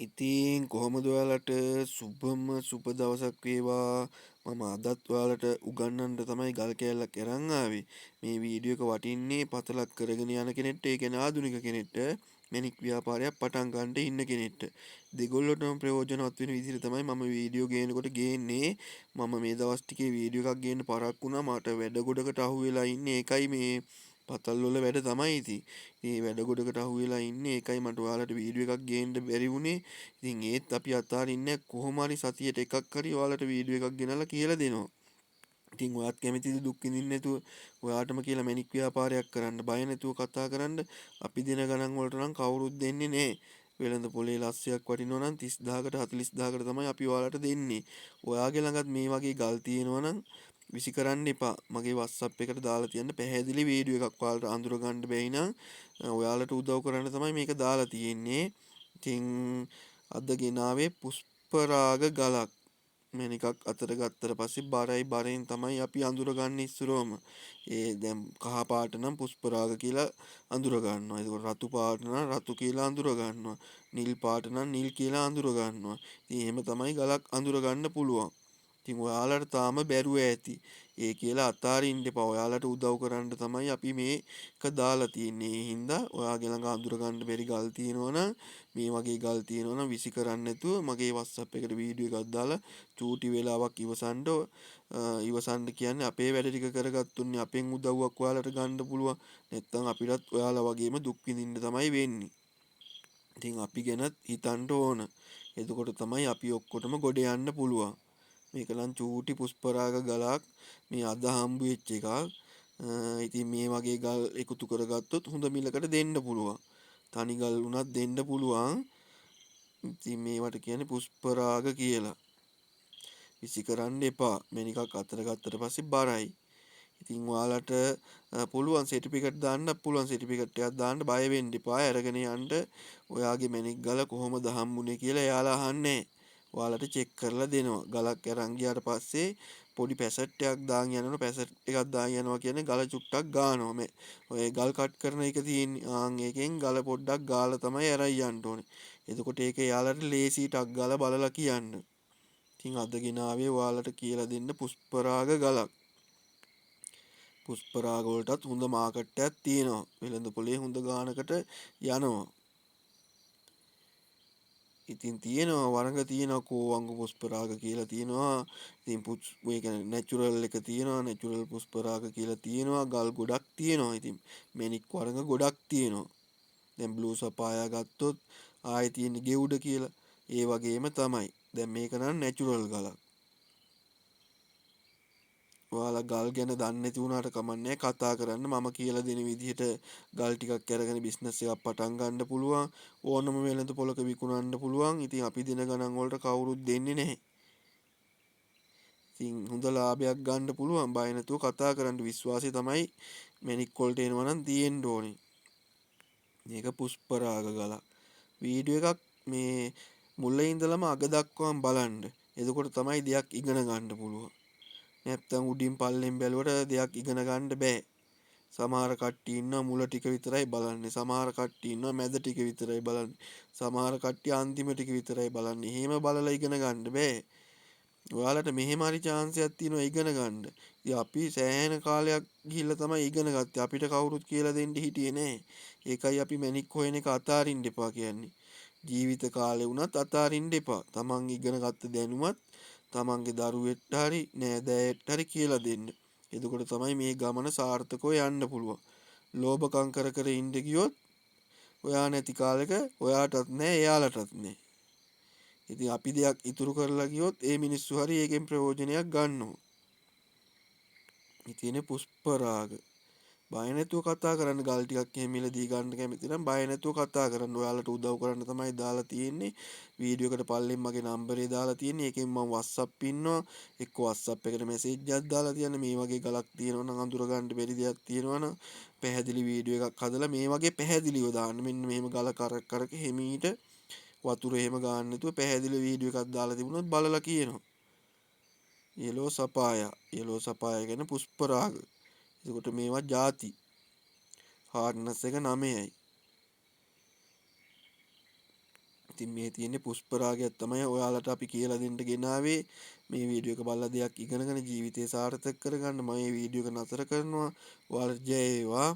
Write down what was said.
ඉතින් කොහොමද ඔයාලට සුබම සුබ දවසක් වේවා. මම අදත් ඔයාලට උගන්වන්න තමයි ගල් කෑල්ලක් අරන් ආවේ. මේ වීඩියෝ එක වටින්නේ පතලක් කරගෙන යන කෙනෙක්ට, ඒ කියන්නේ ආධුනික කෙනෙක්ට, මැණික් ව්‍යාපාරයක් පටන් ගන්න ඉන්න කෙනෙක්ට. දෙගොල්ලොටම ප්‍රයෝජනවත් වෙන විදිහට තමයි මම වීඩියෝ ගේනකොට ගේන්නේ. මම මේ දවස් ටිකේ වීඩියෝ එකක් ගේන්න පරක් වුණා. මට වැඩ ගොඩකට අහු වෙලා ඉන්නේ. ඒකයි මේ පතල් වල වැඩ තමයි ඉතින්. මේ වැඩ ගොඩකට අහු වෙලා ඉන්නේ. ඒකයි මට ඔයාලට වීඩියෝ එකක් ගේන්න බැරි වුණේ. ඉතින් ඒත් අපි අතාරින්නේ කොහොම හරි සතියට එකක් හරි ඔයාලට වීඩියෝ එකක් ගෙනල්ලා කියලා දෙනවා. ඉතින් ඔයාත් කැමතිද දුක් විඳින්න නැතුව ඔයාටම කියලා මැණික් ව්‍යාපාරයක් කරන්න, බය නැතුව කතා කරන්න. අපි දෙන ගණන් වලට නම් කවුරුත් දෙන්නේ නැහැ. වෙළඳ පොලේ ලස්සයක් වටිනවා නම් 30000කට 40000කට තමයි අපි ඔයාලට දෙන්නේ. ඔයාගේ ළඟත් මේ වගේ ගල් තියෙනවා නම් විසි කරන්න එපා. මගේ WhatsApp එකට දාලා තියන්න පැහැදිලි වීඩියෝ එකක්. ඔයාලට අඳුර ගන්න බැයි නම් ඔයාලට උදව් කරන්න තමයි මේක දාලා තියෙන්නේ. ඉතින් අද ගෙනාවේ පුෂ්පරාග ගලක්. මැණිකක් අතට ගත්තට පස්සේ බරයි, බරෙන් තමයි අපි අඳුරගන්නේ ඉස්සරවම. ඒ දැන් කහ පාට නම් පුෂ්පරාග කියලා අඳුර ගන්නවා. ඒක රතු පාට නම් රතු කියලා අඳුර ගන්නවා. නිල් පාට නම් නිල් කියලා අඳුර ගන්නවා. ඉතින් එහෙම තමයි ගලක් අඳුර ගන්න පුළුවන්. ඉතින් ඔයාලට තාම බැරුව ඇති. ඒ කියලා අතාරින්න එපා. ඔයාලට උදව් කරන්න තමයි අපි මේක දාලා තියෙන්නේ. ඒ හින්දා ඔයාගේ ළඟ අඳුර ගන්න බැරි ගල් තියෙනවනම්, මේ වගේ ගල් තියෙනවනම් විසි කරන්න නැතුව මගේ WhatsApp එකට වීඩියෝ එකක් දාලා චූටි වෙලාවක් ඉවසන්න. ඉවසන්න කියන්නේ අපේ වැඩ ටික කරගත්තුන්නේ අපෙන් උදව්වක් ඔයාලට ගන්න පුළුවන්. නැත්තම් අපිටත් ඔයාලා වගේම දුක් විඳින්න තමයි වෙන්නේ. ඉතින් අපි ගැනත් හිතන්න ඕන. එතකොට තමයි අපි ඔක්කොටම ගොඩ යන්න පුළුවන්. මේක නම් චූටි පුෂ්පරාග ගලක්. මේ අද හම්බ වෙච්ච එකක්. ඉතින් මේ වගේ ගල් එකතු කරගත්තොත් හොඳ මිලකට දෙන්න පුළුවන්. තනි ගල් වුණත් දෙන්න පුළුවන්. ඉතින් මේවට කියන්නේ පුෂ්පරාග කියලා. විසි කරන්න එපා. මැණිකක් අතට ගත්තට පස්සේ බරයි. ඉතින් ඔයාලට පුළුවන් සර්ටිෆිකේට් දාන්න, පුළුවන් සර්ටිෆිකේට් එකක් දාන්න, බය වෙන්න එපා. අරගෙන යන්න. ඔයාගේ මැණික් ගල කොහොමද හම්බුනේ කියලා එයාලා අහන්නේ. ඔයාලට චෙක් කරලා දෙනවා. ගලක් අරන් ගියාට පස්සේ පොඩි පැසට් එකක් දාන් යනවනේ. පැසට් එකක් දාන් යනවා කියන්නේ ගල චුට්ටක් ගානවා. මේ ඔය ගල් කට් කරන එක තියෙන්නේ. ඒකෙන් ගල පොඩ්ඩක් ගාලා තමයි අරන් යන්න ඕනේ. එතකොට ඒක එයාලට ලේසි ටක් ගාලා බලලා කියන්න. ඉතින් අද ගෙනාවේ ඔයාලට කියලා දෙන්න පුෂ්පරාග ගලක්. පුෂ්පරාග වලටත් හොඳ මාකට් එකක් තියෙනවා. වෙළඳ පොලේ හොඳ ගානකට යනවා. ඉතින් තියෙනවා වරඟ තියෙනවා, කෝවංග පුෂ්පරාග කියලා තියෙනවා. ඉතින් ඒ කියන්නේ නැචරල් එක තියෙනවා, නැචරල් පුෂ්පරාග කියලා තියෙනවා. ගල් ගොඩක් තියෙනවා. ඉතින් මැණික් වරඟ ගොඩක් තියෙනවා. දැන් බ්ලූ සපායා ගත්තොත් ආයේ තියෙන ගෙවුඩ කියලා. ඒ වගේම තමයි. දැන් මේක නම් නැචරල් ගලක්. ඔයාලා ගල් ගැන දන්නේ නැති වුණාට කමන්නේ කතා කරන්න. මම කියලා දෙන විදිහට ගල් ටිකක් අරගෙන බිස්නස් එකක් පටන් ගන්න පුළුවන්. ඕනම වෙළඳ පොලක විකුණන්න පුළුවන්. ඉතින් අපි දෙන ගණන් වලට කවුරුත් දෙන්නේ නැහැ. ඉතින් හොඳ ලාභයක් ගන්න පුළුවන්. බය නැතුව කතා කරන්න. විශ්වාසය තමයි මැණික් වලට එනවා නම් තියෙන්න ඕනේ. මේක පුෂ්පරාග ගලක්. වීඩියෝ එකක් මේ මුලින් ඉඳලම අග දක්වාම බලන්න. එතකොට තමයි දෙයක් ඉගෙන ගන්න පුළුවන්. නැත්තම් උඩින් පල්ලෙන් බැලුවට දෙයක් ඉගෙන ගන්න බෑ. සමහර කට්ටිය ඉන්නවා මුල ටික විතරයි බලන්නේ. සමහර කට්ටිය ඉන්නවා මැද ටික විතරයි බලන්නේ. සමහර කට්ටිය අන්තිම ටික විතරයි බලන්නේ. එහෙම බලලා ඉගෙන ගන්න බෑ. ඔයාලට මෙහෙම හරි chance එකක් තියෙනවා ඉගෙන ගන්න. ඉතින් අපි සෑහෙන කාලයක් ගිහිල්ලා තමයි ඉගෙන ගත්තේ. අපිට කවුරුත් කියලා දෙන්න හිටියේ නෑ. ඒකයි අපි මැණික් හොයන එක අතාරින්න එපා කියන්නේ. ජීවිත කාලේ වුණත් අතාරින්න එපා. තමන් ඉගෙන ගත්ත දැනුමත් තමන්ගේ දරුවෙක්ට හරි නෑදෑයෙක්ට හරි කියලා දෙන්න. එතකොට තමයි මේ ගමන සාර්ථකව යන්න පුළුවන්. ලෝභකම් කර කර ඉඳ ගියොත් ඔයා නැති කාලෙක ඔයාටත් නෑ එයාලටත් නෑ. ඉතින් අපි දෙයක් ඉතුරු කරලා ගියොත් ඒ මිනිස්සු හරි ඒකෙන් ප්‍රයෝජනයක් ගන්නවා. ඉතින් පුෂ්පරාග බය නැතුව කතා කරන්න. ගල් ටිකක් එහෙම මිලදී ගන්න කැමති නම් බය නැතුව කතා කරන්න. ඔයාලට උදව් කරන්න තමයි දාලා තියෙන්නේ. වීඩියෝ එකට පල්ලෙන් මගේ නම්බරේ දාලා තියෙන්නේ. ඒකෙන් මම WhatsApp ඉන්නවා. එක්ක WhatsApp එකට මැසේජ් එකක් දාලා තියන්න. මේ වගේ ගලක් තියෙනවා නම් අඳුර ගන්න බැරි දෙයක් තියෙනවා නම් පැහැදිලි වීඩියෝ එකක් හදලා මේ වගේ පැහැදිලිව දාන්න. මෙන්න මෙහෙම ගල කරක් කරක හිමීට වතුර එහෙම ගන්න නැතුව පැහැදිලි වීඩියෝ එකක් දාලා තිබුණොත් බලලා කියනවා. යෙලෝ සපායා. යෙලෝ සපායා කියන්නේ පුෂ්පරාග. එතකොට මේවා ಜಾති. හාර්ඩ්නස් එක 9යි. ඉතින් මේ තියෙන්නේ පුෂ්පරාගයක් තමයි ඔයාලට අපි කියලා දෙන්න ගෙනාවේ. මේ වීඩියෝ එක බලලා දෙයක් ඉගෙනගෙන ජීවිතය සාර්ථක කරගන්න මම මේ වීඩියෝ එක නතර කරනවා. ඔයාලට ජය වේවා.